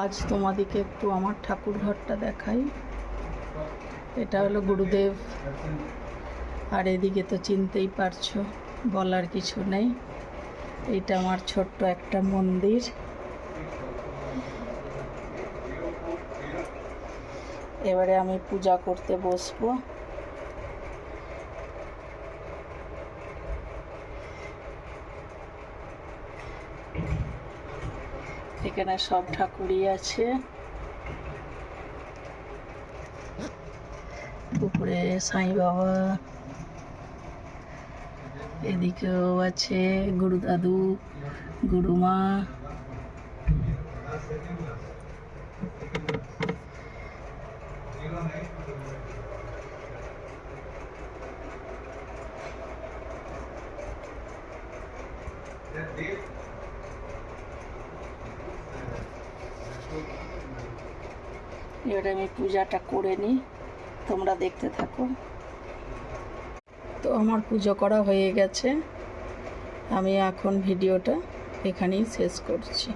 আজ তোমাদেরকে একটু আমার ঠাকুর ঘরটা দেখাই। এটা হলো গুরুদেব, আর এদিকে তো চিনতেই পারছো, বলার কিছু নেই। এটা আমার ছোট্ট একটা মন্দির। এবারে আমি পূজা করতে বসবো। এখানে সব ঠাকুরই আছে। উপরে সাই বাবা, এদিকেও আছে গুরু দাদু, গুরুমা। এবারে আমি পূজাটা করে নিই, তোমরা দেখতে থাকো। তো আমার পুজো করা হয়ে গেছে, আমি এখন ভিডিওটা এখানেই শেষ করছি।